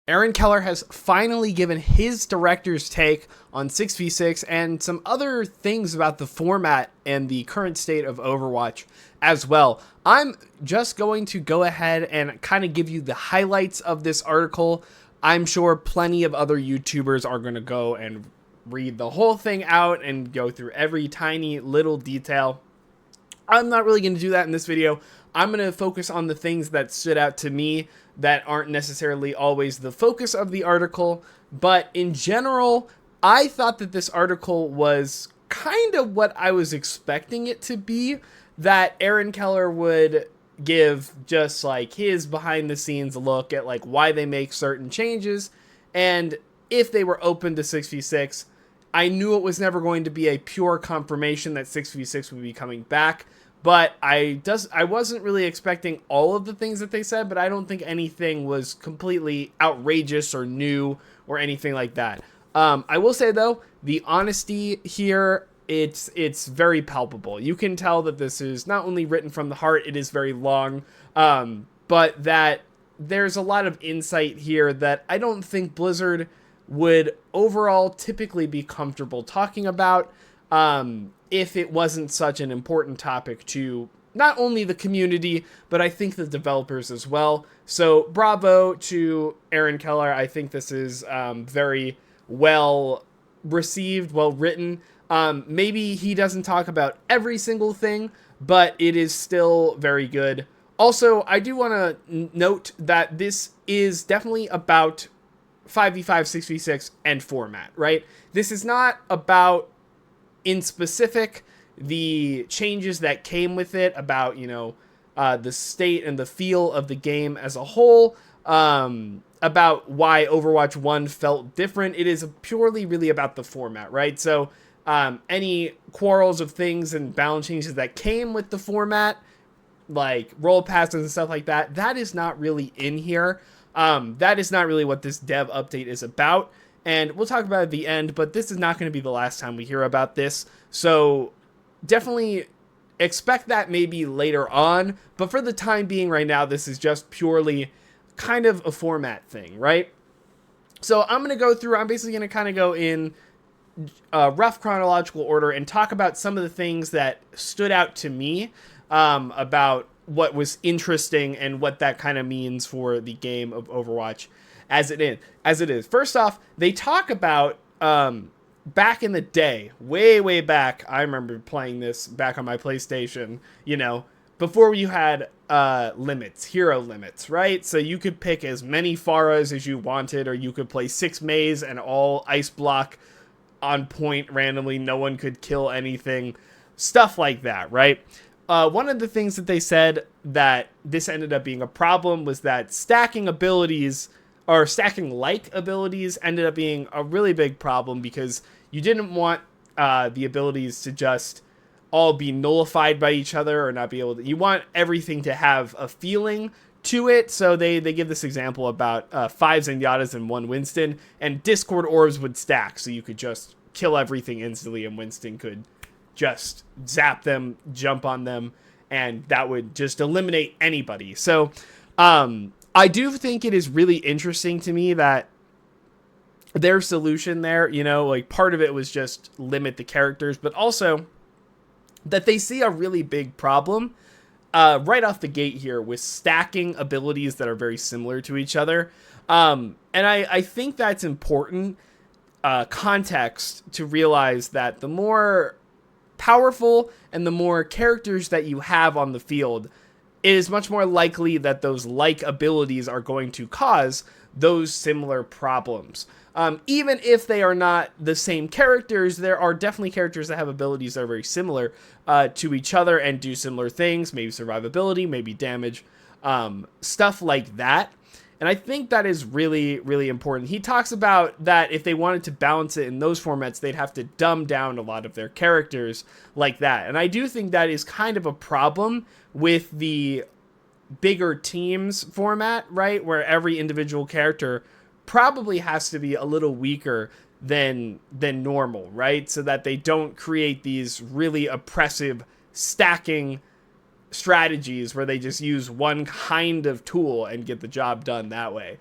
Aaron Keller has finally given his director's take on 6v6 and some other things about the format and the current state of Overwatch as well. I'm just going to go ahead and kind of give you the highlights of this article. I'm sure plenty of other YouTubers are going to go and read the whole thing out and go through every tiny little detail. I'm not really going to do that in this video. I'm going to focus on the things that stood out to me that aren't necessarily always the focus of the article. But in general, I thought that this article was kind of what I was expecting it to be, that Aaron Keller would give just like his behind the scenes look at like why they make certain changes. And if they were open to 6v6, I knew it was never going to be a pure confirmation that 6v6 would be coming back. But I wasn't really expecting all of the things that they said, but I don't think anything was completely outrageous or new or anything like that. I will say, though, the honesty here, it's very palpable. You can tell that this is not only written from the heart, it is very long, but that there's a lot of insight here that I don't think Blizzard would overall typically be comfortable talking about. If it wasn't such an important topic to not only the community, but I think the developers as well. So bravo to Aaron Keller. I think this is very well received, well written. Maybe he doesn't talk about every single thing, but it is still very good. Also, I do want to note that this is definitely about 5v5, 6v6, and format, right? This is not about in specific the changes that came with it, about, you know, the state and the feel of the game as a whole, about why Overwatch 1 felt different. It is purely really about the format, right? So any quarrels of things and balance changes that came with the format, like role passes and stuff like that, that is not really in here. That is not really what this dev update is about. And we'll talk about it at the end, but this is not going to be the last time we hear about this. So definitely expect that maybe later on. But for the time being right now, this is just purely kind of a format thing, right? So I'm going to go through, I'm basically going to kind of go in rough chronological order and talk about some of the things that stood out to me about what was interesting and what that kind of means for the game of Overwatch as it is. First off, they talk about back in the day, way back. I remember playing this back on my PlayStation, you know, before you had limits, hero limits, right? So you could pick as many Pharahs as you wanted, or you could play 6 Mays and all ice block on point randomly. No one could kill anything, stuff like that, right? One of the things that they said that this ended up being a problem was that stacking abilities, or stacking like abilities, ended up being a really big problem because you didn't want the abilities to just all be nullified by each other or not be able to. You want everything to have a feeling to it. So they give this example about 5 Zenyattes and 1 Winston, and Discord orbs would stack, so you could just kill everything instantly, and Winston could just zap them, jump on them, and that would just eliminate anybody. So I do think it is really interesting to me that their solution there, you know, like part of it was just limit the characters, but also that they see a really big problem right off the gate here with stacking abilities that are very similar to each other. And I think that's important context to realize that the more powerful and the more characters that you have on the field, it is much more likely that those like abilities are going to cause those similar problems. Even if they are not the same characters, there are definitely characters that have abilities that are very similar to each other and do similar things, maybe survivability, maybe damage, stuff like that. And I think that is really, really important. He talks about that if they wanted to balance it in those formats, they'd have to dumb down a lot of their characters like that. And I do think that is kind of a problem with the bigger teams format, right? Where every individual character probably has to be a little weaker than normal, right? So that they don't create these really oppressive stacking strategies where they just use one kind of tool and get the job done that way.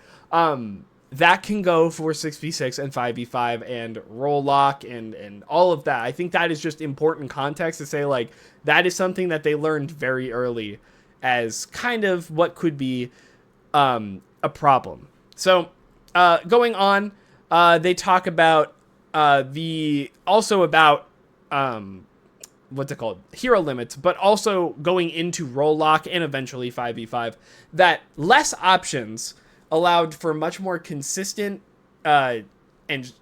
that can go for 6v6 and 5v5 and role lock and all of that. I think that is just important context to say, like, that is something that they learned very early as kind of what could be a problem. So going on, they talk about what's it called? Hero limits, but also going into role lock and eventually 5v5, that less options allowed for much more consistent and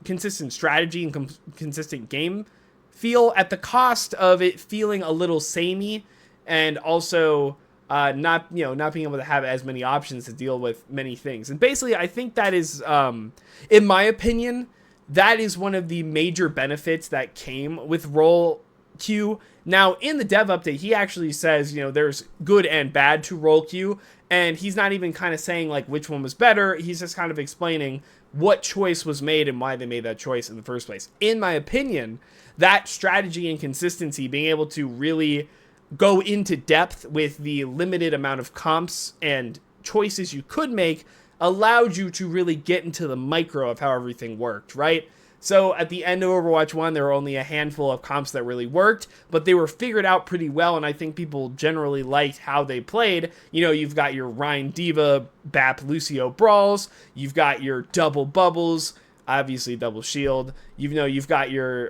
consistent strategy and consistent game feel at the cost of it feeling a little samey, and also not being able to have as many options to deal with many things. And basically, I think that is, in my opinion, that is one of the major benefits that came with role queue. Now, in the dev update, he actually says, there's good and bad to role queue, and he's not even kind of saying like which one was better. He's just kind of explaining what choice was made and why they made that choice in the first place. In my opinion, that strategy and consistency, being able to really go into depth with the limited amount of comps and choices you could make, allowed you to really get into the micro of how everything worked, right? So at the end of Overwatch 1, there were only a handful of comps that really worked, but they were figured out pretty well, and I think people generally liked how they played. You've got your Rhine Diva, Bap Lucio brawls, you've got your double bubbles, obviously double shield, you've got your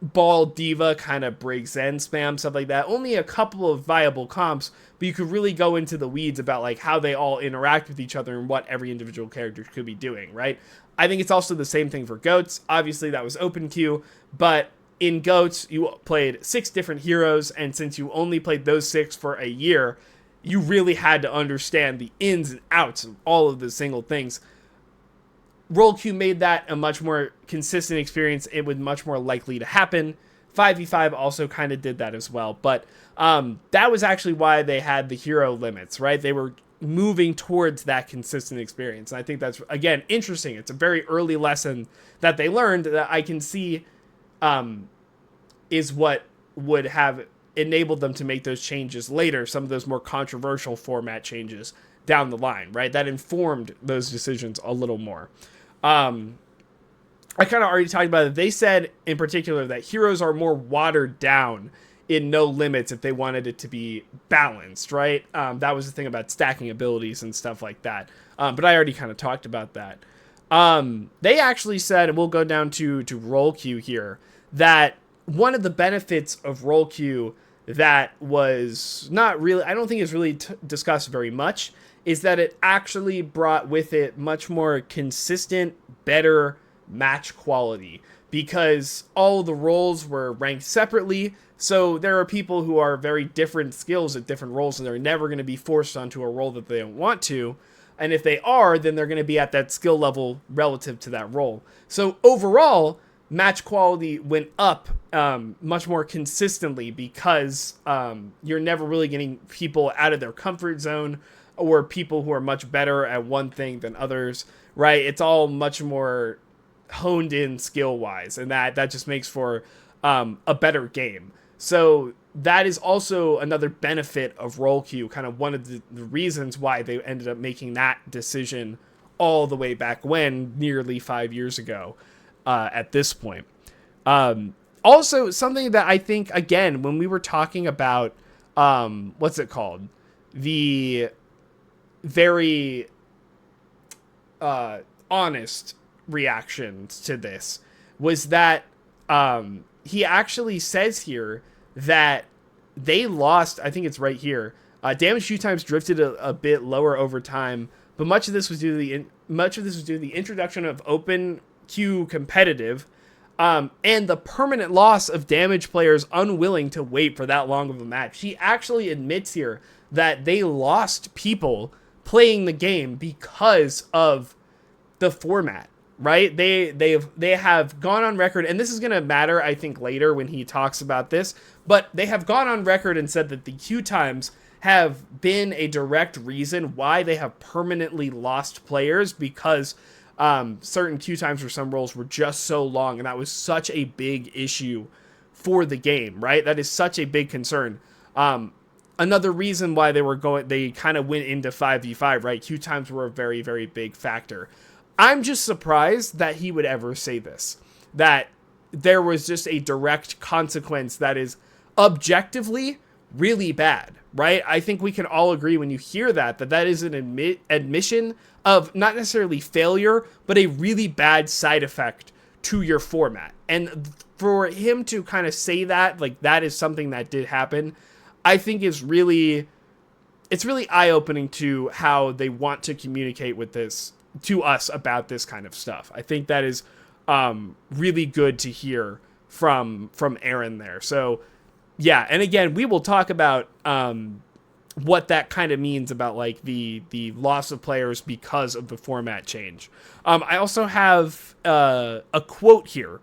Ball Diva, kind of Brig Zen spam, stuff like that. Only a couple of viable comps, but you could really go into the weeds about like how they all interact with each other and what every individual character could be doing, right? I think it's also the same thing for GOATs. Obviously, that was open queue, but in GOATs, you played 6 different heroes, and since you only played those 6 for a year, you really had to understand the ins and outs of all of the single things. Role queue made that a much more consistent experience. It was much more likely to happen. 5v5 also kind of did that as well, but that was actually why they had the hero limits, right? They were moving towards that consistent experience. And I think that's, again, interesting. It's a very early lesson that they learned that I can see is what would have enabled them to make those changes later, some of those more controversial format changes down the line, right? That informed those decisions a little more. I kind of already talked about it. They said in particular that heroes are more watered down in no limits if they wanted it to be balanced, right? That was the thing about stacking abilities and stuff like that. But I already kind of talked about that. They actually said, and we'll go down to role queue here, that one of the benefits of role queue that was not really, I don't think is really discussed very much, is that it actually brought with it much more consistent, better match quality, because all the roles were ranked separately. So there are people who are very different skills at different roles, and they're never going to be forced onto a role that they don't want to. And if they are, then they're going to be at that skill level relative to that role. So overall, match quality went up much more consistently, because you're never really getting people out of their comfort zone, or people who are much better at one thing than others, right? It's all much more honed in skill wise, and that just makes for a better game. So that is also another benefit of role queue, kind of one of the reasons why they ended up making that decision all the way back when, nearly 5 years ago at this point. Also, something that I think, again, when we were talking about, what's it called? The very honest reactions to this was that he actually says here that they lost, I think it's right here, damage queue times drifted a bit lower over time, but much of this was due to the introduction of open queue competitive, and the permanent loss of damage players unwilling to wait for that long of a match. He actually admits here that they lost people playing the game because of the format, right? They have gone on record, and this is going to matter, I think, later when he talks about this, but they have gone on record and said that the queue times have been a direct reason why they have permanently lost players, because certain queue times for some roles were just so long, and that was such a big issue for the game, right? That is such a big concern. Another reason why they kind of went into 5v5, right? Queue times were a very, very big factor. I'm just surprised that he would ever say this, that there was just a direct consequence that is objectively really bad, right? I think we can all agree when you hear that is an admission of not necessarily failure, but a really bad side effect to your format. And for him to kind of say that, like, that is something that did happen, I think is really, it's really eye-opening to how they want to communicate with this to us about this kind of stuff. I think that is really good to hear from Aaron there. So yeah, and again, we will talk about what that kind of means about like the loss of players because of the format change. I also have a quote here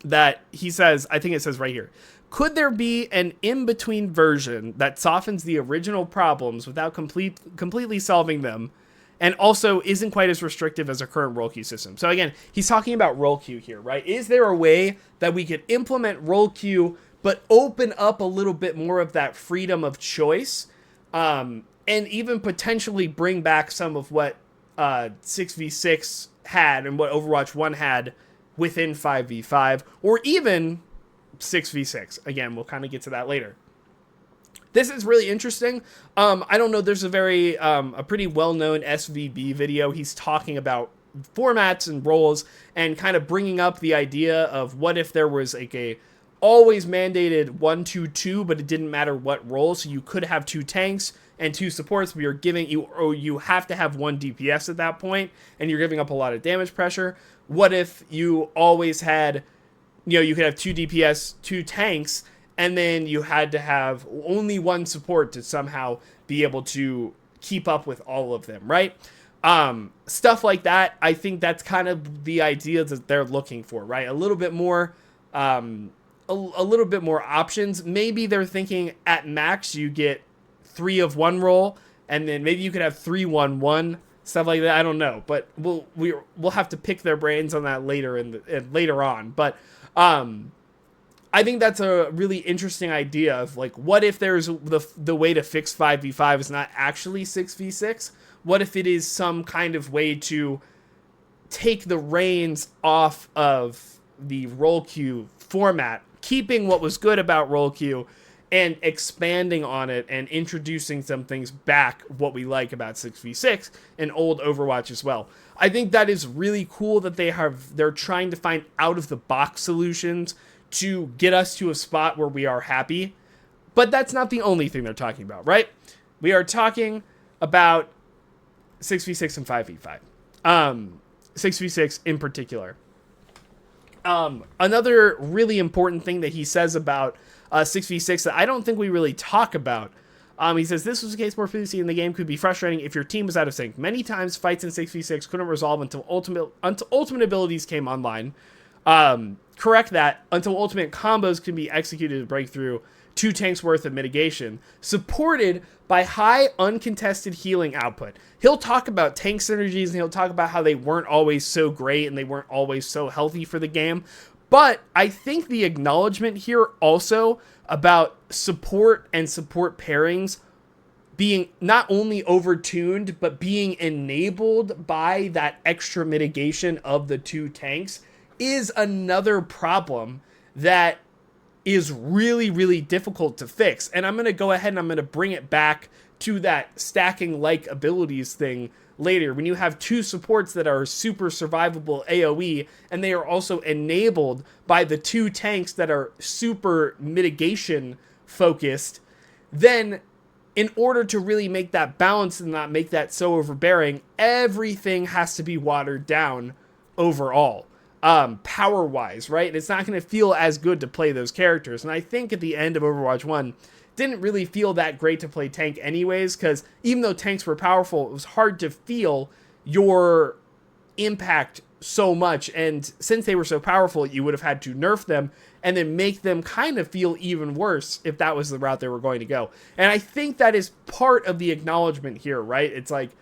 that he says, I think it says right here, "Could there be an in-between version that softens the original problems without completely solving them, and also isn't quite as restrictive as a current role queue system?" So again, he's talking about role queue here, right? Is there a way that we could implement role queue but open up a little bit more of that freedom of choice, and even potentially bring back some of what 6v6 had and what Overwatch 1 had within 5v5, or even 6v6. Again, we'll kind of get to that later. This is really interesting. I don't know, there's a pretty well-known SVB video. He's talking about formats and roles and kind of bringing up the idea of what if there was like a always mandated 1-2-2, but it didn't matter what role. So you could have 2 tanks and 2 supports, but you have to have 1 DPS at that point, and you're giving up a lot of damage pressure. What if you always had, you could have 2 DPS, 2 tanks, and then you had to have only 1 support to somehow be able to keep up with all of them, right? Stuff like that. I think that's kind of the idea that they're looking for, right? A little bit more, a little bit more options. Maybe they're thinking at max you get 3 of one role, and then maybe you could have 3-1-1, stuff like that. I don't know, but we'll have to pick their brains on that later on. But I think that's a really interesting idea of like, what if there's the way to fix 5v5 is not actually 6v6? What if it is some kind of way to take the reins off of the role queue format, keeping what was good about role queue and expanding on it and introducing some things back, what we like about 6v6 and old Overwatch as well. I think that is really cool that they're trying to find out of the box solutions to get us to a spot where we are happy. But that's not the only thing they're talking about, right? We are talking about 6v6 and 5v5. 6v6 in particular. Another really important thing that he says about 6v6 that I don't think we really talk about, he says, "This was the case more previously in the game, could be frustrating if your team was out of sync. Many times fights in 6v6 couldn't resolve until ultimate abilities came online. Correct that, until ultimate combos can be executed to break through 2 tanks worth of mitigation, supported by high uncontested healing output." He'll talk about tank synergies, and he'll talk about how they weren't always so great and they weren't always so healthy for the game. But I think the acknowledgement here also about support and support pairings being not only overtuned, but being enabled by that extra mitigation of the 2 tanks is another problem that is really, really difficult to fix. And I'm going to go ahead and I'm going to bring it back to that stacking like abilities thing later. When you have 2 supports that are super survivable AoE, and they are also enabled by the 2 tanks that are super mitigation focused, then in order to really make that balance and not make that so overbearing, everything has to be watered down overall. Power-wise, right? And it's not going to feel as good to play those characters. And I think at the end of Overwatch 1, didn't really feel that great to play tank anyways, because even though tanks were powerful, it was hard to feel your impact so much. And since they were so powerful, you would have had to nerf them and then make them kind of feel even worse if that was the route they were going to go. And I think that is part of the acknowledgement here, right? It's like,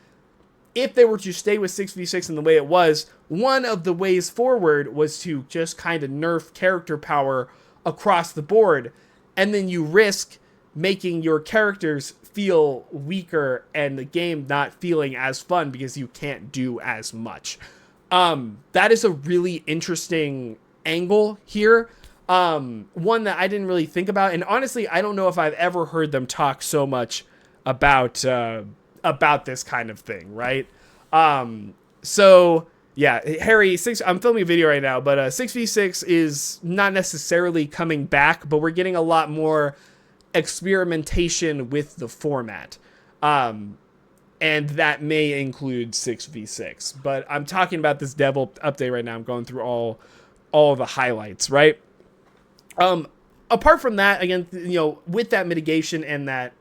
if they were to stay with 6v6 in the way it was, one of the ways forward was to just kind of nerf character power across the board, and then you risk making your characters feel weaker and the game not feeling as fun because you can't do as much. That is a really interesting angle here. One that I didn't really think about. And honestly, I don't know if I've ever heard them talk so much about this kind of thing, right? So yeah, Harry, I'm filming a video right now, but 6v6 is not necessarily coming back, but we're getting a lot more experimentation with the format. And that may include 6v6. But I'm talking about this devil update right now. I'm going through all the highlights, right? Apart from that, again, with that mitigation and that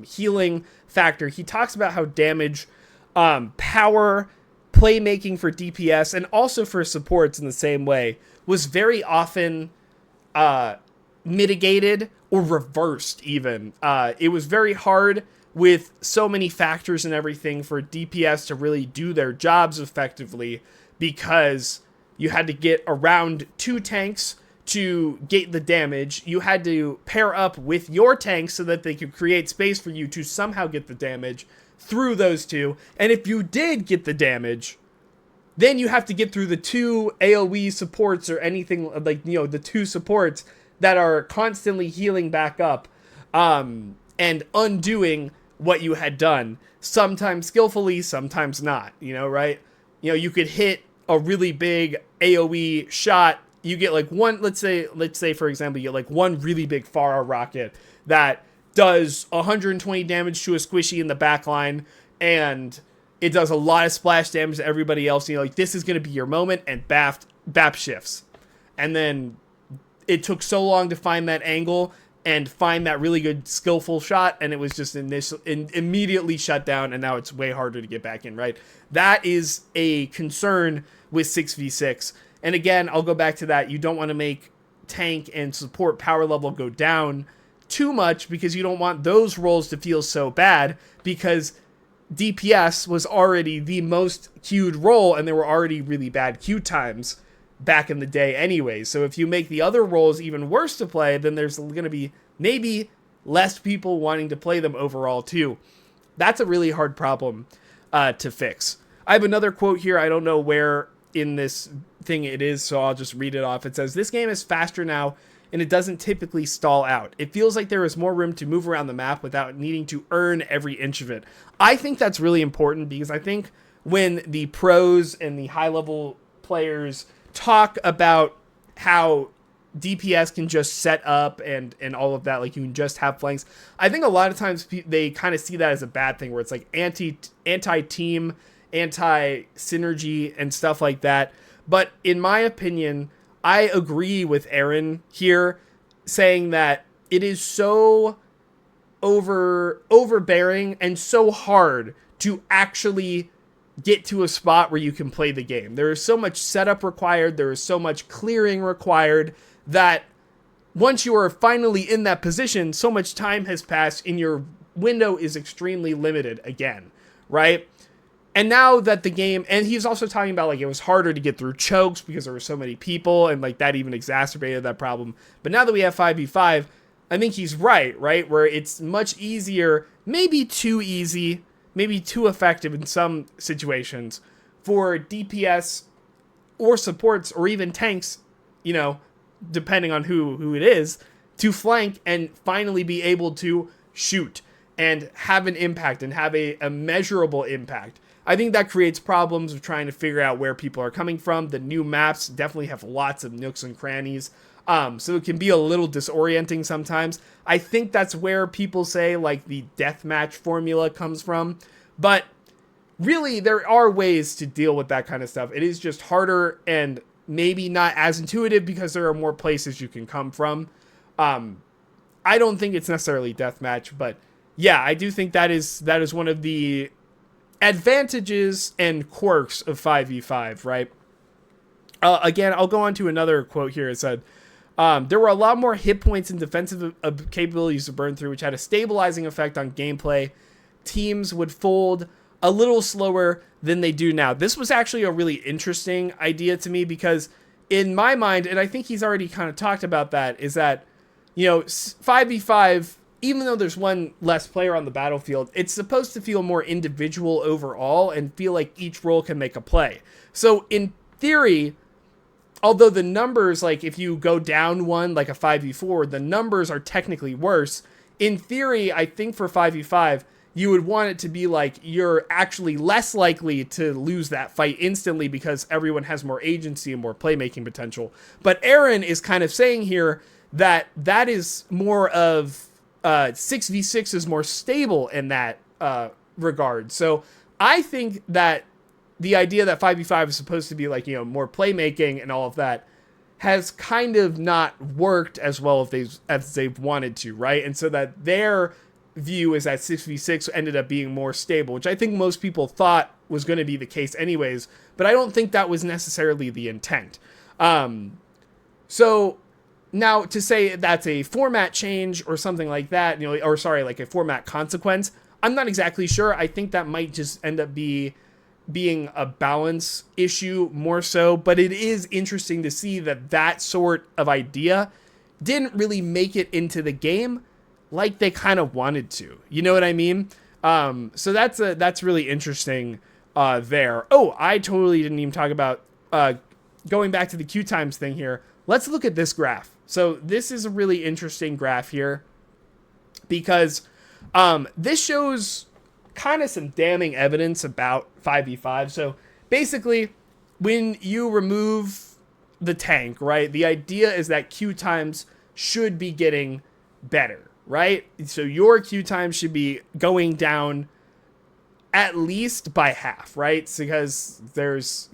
healing factor, he talks about how damage, power, playmaking for DPS, and also for supports in the same way, was very often mitigated or reversed even. It was very hard with so many factors and everything for DPS to really do their jobs effectively because you had to get around 2 tanks to get the damage. You had to pair up with your tanks so that they could create space for you to somehow get the damage through those 2. And if you did get the damage, then you have to get through the 2 AoE supports or anything like, the 2 supports that are constantly healing back up, and undoing what you had done, sometimes skillfully, sometimes not, right? You could hit a really big AoE shot. You get like one, let's say for example, you get like one really big Pharah rocket that does 120 damage to a squishy in the backline, and it does a lot of splash damage to everybody else. This is going to be your moment, and BAP shifts. And then it took so long to find that angle and find that really good skillful shot, and it was just immediately shut down, and now it's way harder to get back in, right? That is a concern with 6v6. And again, I'll go back to that. You don't want to make tank and support power level go down too much because you don't want those roles to feel so bad, because DPS was already the most queued role, and there were already really bad queue times back in the day anyway. So if you make the other roles even worse to play, then there's going to be maybe less people wanting to play them overall too. That's a really hard problem to fix. I have another quote here. I don't know where in this thing it is, so I'll just read it off. It says, "This game is faster now, and it doesn't typically stall out. It feels like there is more room to move around the map without needing to earn every inch of it." I think that's really important, because I think when the pros and the high-level players talk about how DPS can just set up and all of that, like you can just have flanks, I think a lot of times they kind of see that as a bad thing, where it's like anti-team, anti-synergy and stuff like that. But in my opinion, I agree with Aaron here, saying that it is so overbearing and so hard to actually get to a spot where you can play the game. There is so much setup required, there is so much clearing required, that once you are finally in that position, so much time has passed and your window is extremely limited again, right? And now that the game, and he's also talking about like it was harder to get through chokes because there were so many people, and like that even exacerbated that problem. But now that we have 5v5, I think he's right, where it's much easier, maybe too easy, maybe too effective in some situations for DPS or supports or even tanks, depending on who it is, to flank and finally be able to shoot and have an impact and have a measurable impact. I think that creates problems of trying to figure out where people are coming from. The new maps definitely have lots of nooks and crannies, so it can be a little disorienting sometimes. I think that's where people say like the deathmatch formula comes from, but really there are ways to deal with that kind of stuff. It is just harder and maybe not as intuitive because there are more places you can come from. I don't think it's necessarily deathmatch, but yeah, I do think that is one of the advantages and quirks of 5v5, right? Again, I'll go on to another quote here. It said, there were a lot more hit points and defensive capabilities to burn through, which had a stabilizing effect on gameplay. Teams would fold a little slower than they do now. This was actually a really interesting idea to me, because in my mind, and I think he's already kind of talked about that, is that, 5v5, even though there's one less player on the battlefield, it's supposed to feel more individual overall and feel like each role can make a play. So in theory, although the numbers, like if you go down one, like a 5v4, the numbers are technically worse. In theory, I think for 5v5, you would want it to be like you're actually less likely to lose that fight instantly because everyone has more agency and more playmaking potential. But Aaron is kind of saying here that that is more of 6v6 is more stable in that regard. So I think that the idea that 5v5 is supposed to be like, more playmaking and all of that has kind of not worked as well as they've wanted to, right? And so that their view is that 6v6 ended up being more stable, which I think most people thought was going to be the case anyways, but I don't think that was necessarily the intent. So now to say that's a format change or something like that, like a format consequence, I'm not exactly sure. I think that might just end up being a balance issue more so, but it is interesting to see that sort of idea didn't really make it into the game like they kind of wanted to. You know what I mean? So that's really interesting there. Oh, I totally didn't even talk about going back to the queue times thing here. Let's look at this graph. So this is a really interesting graph here because this shows kind of some damning evidence about 5v5. So basically, when you remove the tank, right, the idea is that queue times should be getting better, right? So your queue time should be going down at least by half, right? Because there's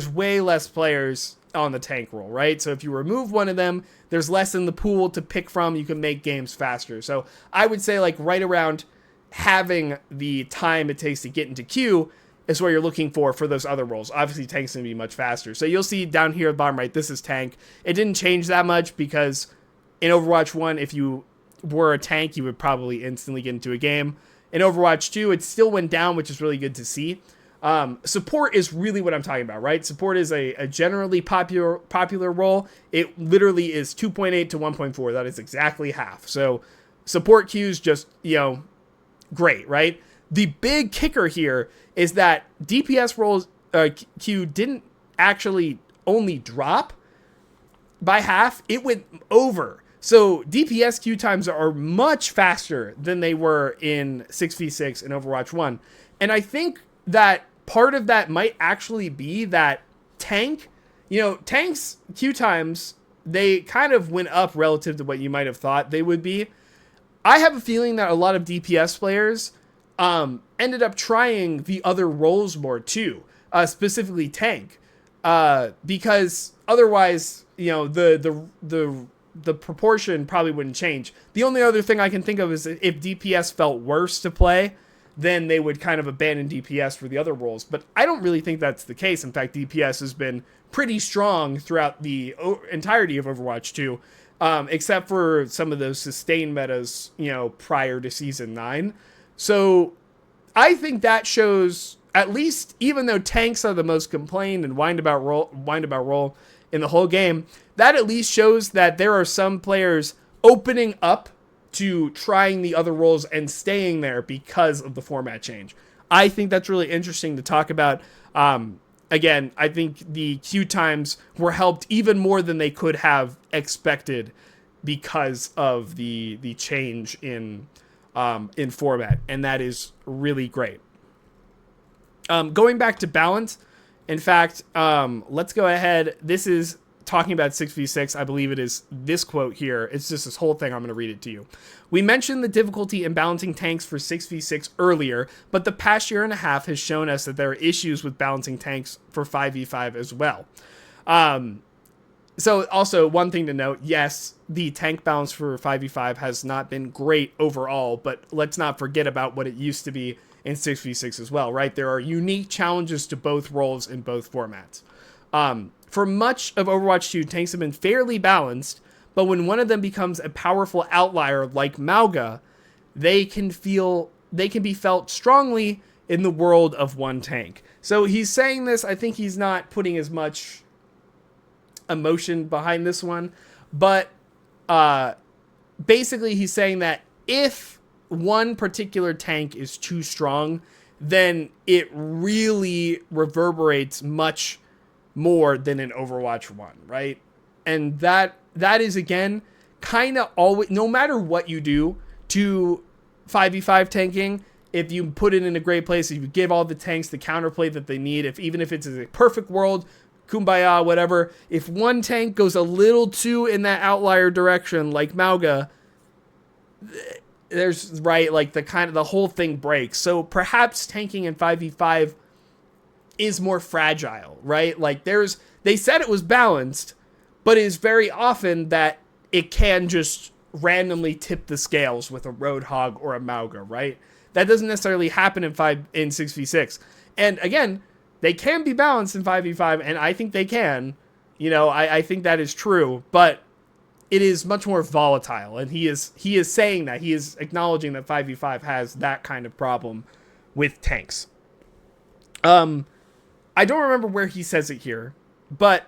way less players on the tank role, right? So if you remove one of them, there's less in the pool to pick from. You can make games faster. So I would say like right around having the time it takes to get into queue is what you're looking for those other roles. Obviously, tank's going to be much faster. So you'll see down here at the bottom right, this is tank. It didn't change that much because in Overwatch 1, if you were a tank, you would probably instantly get into a game. In Overwatch 2, it still went down, which is really good to see. Support is really what I'm talking about, right? Support is a generally popular role. It literally is 2.8 to 1.4. That is exactly half. So support queues just, great, right? The big kicker here is that DPS roles queue didn't actually only drop by half, it went over. So DPS queue times are much faster than they were in 6v6 in Overwatch 1. And I think that part of that might actually be that tanks queue times, they kind of went up relative to what you might have thought they would be. I have a feeling that a lot of DPS players ended up trying the other roles more too, specifically tank, because otherwise, the proportion probably wouldn't change. The only other thing I can think of is if DPS felt worse to play, then they would kind of abandon DPS for the other roles. But I don't really think that's the case. In fact, DPS has been pretty strong throughout the entirety of Overwatch 2. Except for some of those sustained metas, prior to Season 9. So I think that shows, at least, even though tanks are the most complained and whined about role in the whole game, that at least shows that there are some players opening up to trying the other roles and staying there because of the format change. I think that's really interesting to talk about. Again, I think the queue times were helped even more than they could have expected because of the change in format, and that is really great. Going back to balance, in fact, let's go ahead. This is talking about 6v6. I believe it is this quote here. It's just this whole thing. I'm going to read it to you. We mentioned the difficulty in balancing tanks for 6v6 earlier, but the past year and a half has shown us that there are issues with balancing tanks for 5v5 as well. So also one thing to note, yes, the tank balance for 5v5 has not been great overall, but let's not forget about what it used to be in 6v6 as well, right? There are unique challenges to both roles in both formats. For much of Overwatch 2, tanks have been fairly balanced, but when one of them becomes a powerful outlier like Mauga, they can be felt strongly in the world of one tank. So he's saying this, I think he's not putting as much emotion behind this one, but basically he's saying that if one particular tank is too strong, then it really reverberates much more than in Overwatch 1, right? And that is, again, kind of always, no matter what you do to 5v5 tanking, if you put it in a great place, if you give all the tanks the counterplay that they need, even if it's a perfect world, kumbaya, whatever, if one tank goes a little too in that outlier direction, like Mauga, there's, right, like the whole thing breaks. So perhaps tanking in 5v5 is more fragile, right? Like they said it was balanced, but it is very often that it can just randomly tip the scales with a Roadhog or a Mauga, right? That doesn't necessarily happen in 6v6. And again, they can be balanced in 5v5, and I think they can. I think that is true, but it is much more volatile, and he is saying that. He is acknowledging that 5v5 has that kind of problem with tanks. I don't remember where he says it here, but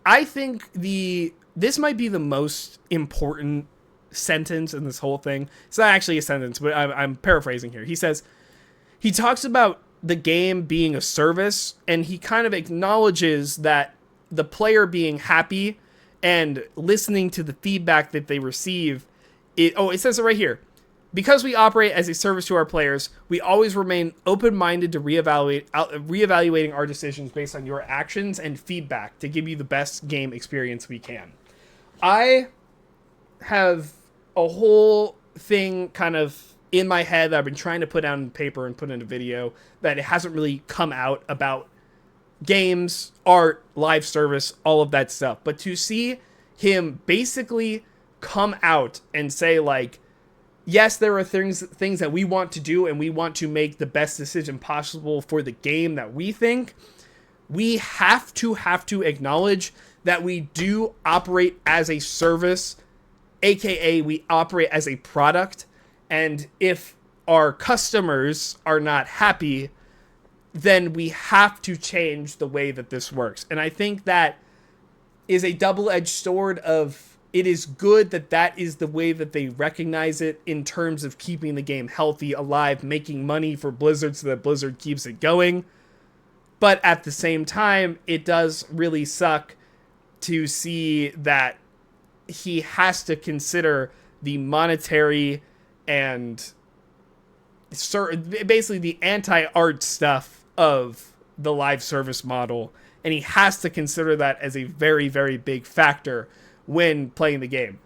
I think this might be the most important sentence in this whole thing. It's not actually a sentence, but I'm paraphrasing here. He talks about the game being a service, and he kind of acknowledges that the player being happy and listening to the feedback that they receive. It says it right here. Because we operate as a service to our players, we always remain open-minded to reevaluating our decisions based on your actions and feedback to give you the best game experience we can. I have a whole thing kind of in my head that I've been trying to put down on paper and put in a video that it hasn't really come out about games, art, live service, all of that stuff. But to see him basically come out and say, like, yes, there are things that we want to do, and we want to make the best decision possible for the game that we think, we have to acknowledge that we do operate as a service, aka we operate as a product, and if our customers are not happy, then we have to change the way that this works. And I think that is a double-edged sword of, it is good that is the way that they recognize it in terms of keeping the game healthy, alive, making money for Blizzard so that Blizzard keeps it going. But at the same time, it does really suck to see that he has to consider the monetary and basically the anti-art stuff of the live service model, and he has to consider that as a very, very big factor when playing the game.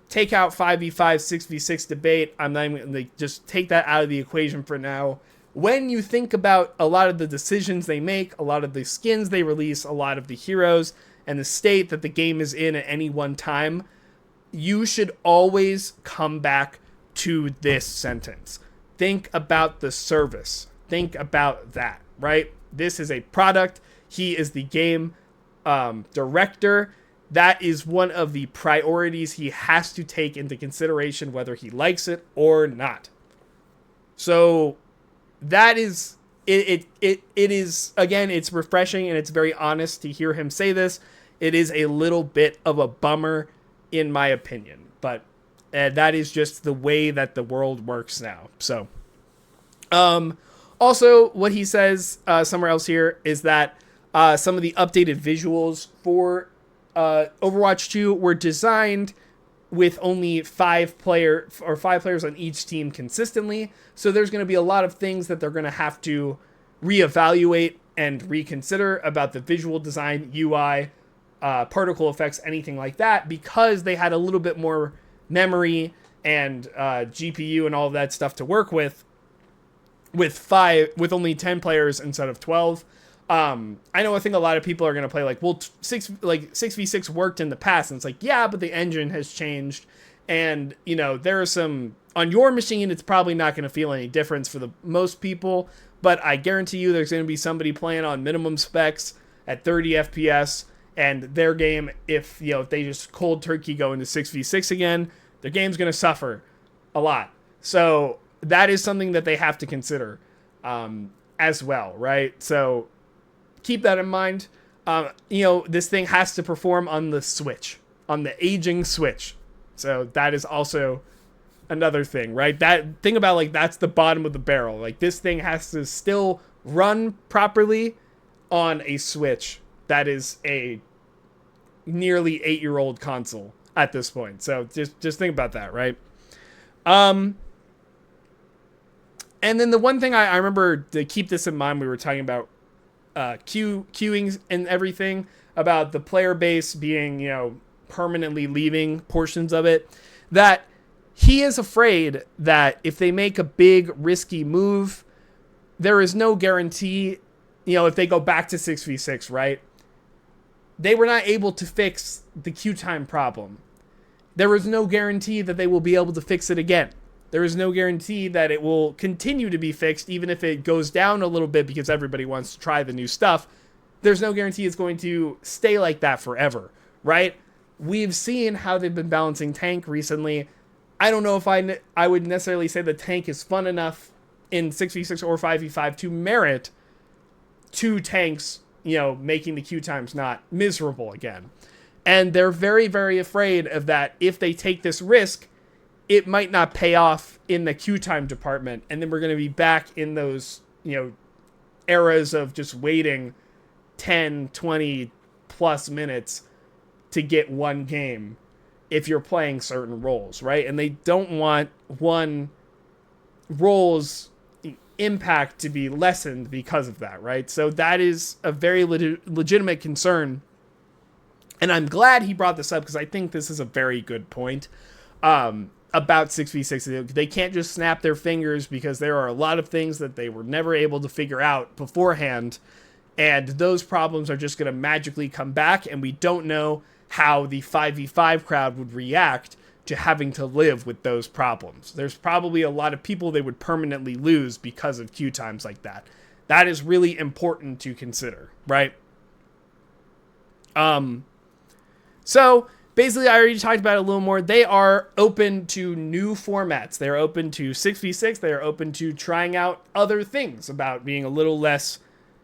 Take out 5v5, 6v6 debate. I'm not even going to just take that out of the equation for now. When you think about a lot of the decisions they make, a lot of the skins they release, a lot of the heroes, and the state that the game is in at any one time, you should always come back to this sentence. Think about the service. Think about that, right? This is a product. He is the game director. That is one of the priorities he has to take into consideration, whether he likes it or not. So that is it is, again, it's refreshing and it's very honest to hear him say this. It is a little bit of a bummer in my opinion, but that is just the way that the world works now. So also what he says somewhere else here is that some of the updated visuals for Overwatch 2 were designed with only 5 players on each team consistently. So there's going to be a lot of things that they're going to have to reevaluate and reconsider about the visual design, UI, particle effects, anything like that, because they had a little bit more memory and GPU and all of that stuff to work with only 10 players instead of 12. I think a lot of people are going to play 6v6 worked in the past, and it's like, yeah, but the engine has changed, and there are some on your machine. It's probably not going to feel any difference for the most people, but I guarantee you there's going to be somebody playing on minimum specs at 30 FPS, and their game, if they just cold turkey go into 6v6 again, their game's going to suffer a lot. So that is something that they have to consider as well, right? So keep that in mind. This thing has to perform on the Switch, on the aging Switch. So that is also another thing, right? That thing about like that's the bottom of the barrel. Like this thing has to still run properly on a Switch that is a nearly 8-year-old console at this point. So just think about that, right? And then the one thing I remember to keep this in mind, we were talking about queuing and everything, about the player base being, permanently leaving portions of it, that he is afraid that if they make a big risky move, there is no guarantee, if they go back to 6v6, right? They were not able to fix the queue time problem. There is no guarantee that they will be able to fix it again. There is no guarantee that it will continue to be fixed, even if it goes down a little bit because everybody wants to try the new stuff. There's no guarantee it's going to stay like that forever, right? We've seen how they've been balancing tank recently. I don't know if I would necessarily say the tank is fun enough in 6v6 or 5v5 to merit 2 tanks, making the queue times not miserable again. And they're very, very afraid of that. If they take this risk, it might not pay off in the queue time department. And then we're going to be back in those, eras of just waiting 10, 20 plus minutes to get one game if you're playing certain roles, right? And they don't want one role's impact to be lessened because of that, right? So that is a very legitimate concern. And I'm glad he brought this up because I think this is a very good point about 6v6. They can't just snap their fingers because there are a lot of things that they were never able to figure out beforehand. And those problems are just going to magically come back. And we don't know how the 5v5 crowd would react to having to live with those problems. There's probably a lot of people they would permanently lose because of queue times like that. That is really important to consider, right? So basically, I already talked about it a little more. They are open to new formats. They're open to 6v6. They are open to trying out other things, about being a little less,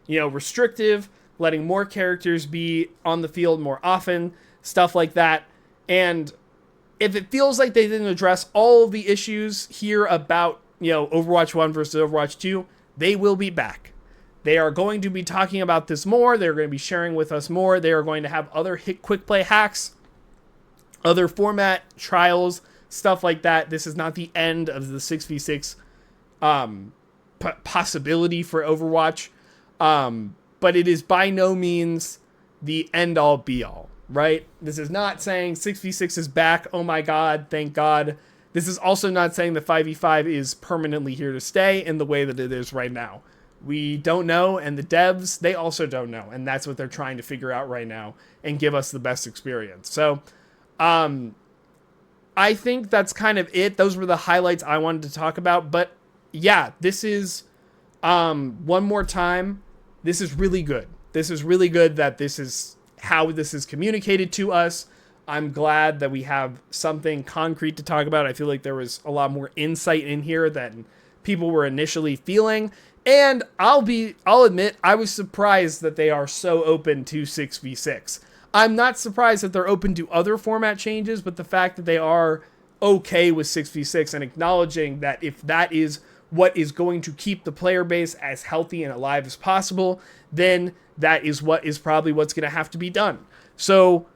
restrictive, letting more characters be on the field more often, stuff like that. And if it feels like they didn't address all of the issues here about, Overwatch 1 versus Overwatch 2, they will be back. They are going to be talking about this more. They're going to be sharing with us more. They are going to have other quick play hacks, other format trials, stuff like that. This is not the end of the 6v6 possibility for Overwatch. But it is by no means the end all be all, right? This is not saying 6v6 is back. Oh my God, thank God. This is also not saying the 5v5 is permanently here to stay in the way that it is right now. We don't know, and the devs, they also don't know, and that's what they're trying to figure out right now and give us the best experience. So, I think that's kind of it. Those were the highlights I wanted to talk about, but yeah, this is, one more time, this is really good. This is really good that this is how this is communicated to us. I'm glad that we have something concrete to talk about. I feel like there was a lot more insight in here than people were initially feeling. And I'll admit, I was surprised that they are so open to 6v6. I'm not surprised that they're open to other format changes, but the fact that they are okay with 6v6 and acknowledging that if that is what is going to keep the player base as healthy and alive as possible, then that is probably what's going to have to be done. So,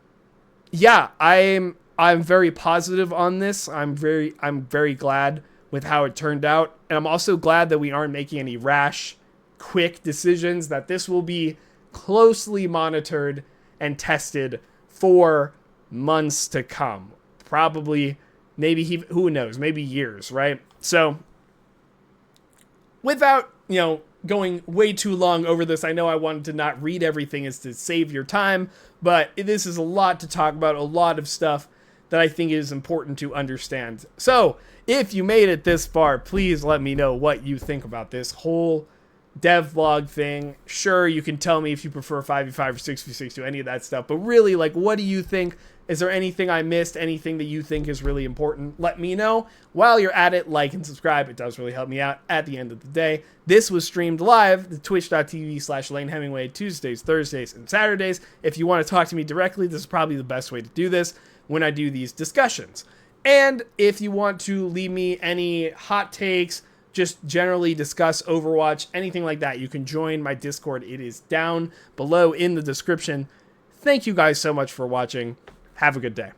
yeah, I'm very positive on this. I'm very glad with how it turned out. And I'm also glad that we aren't making any rash, quick decisions, that this will be closely monitored and tested for months to come. Probably, maybe, who knows, maybe years, right? So, without, going way too long over this, I know I wanted to not read everything as to save your time, but this is a lot to talk about, a lot of stuff that I think is important to understand. So, if you made it this far, please let me know what you think about this whole dev vlog thing. Sure, you can tell me if you prefer 5v5 or 6v6 to any of that stuff, but really, what do you think? Is there anything I missed? Anything that you think is really important? Let me know. While you're at it, like and subscribe. It does really help me out at the end of the day. This was streamed live at twitch.tv/LaneHemingway, Tuesdays, Thursdays, and Saturdays. If you want to talk to me directly, this is probably the best way to do this when I do these discussions. And if you want to leave me any hot takes, just generally discuss Overwatch, anything like that, you can join my Discord. It is down below in the description. Thank you guys so much for watching. Have a good day.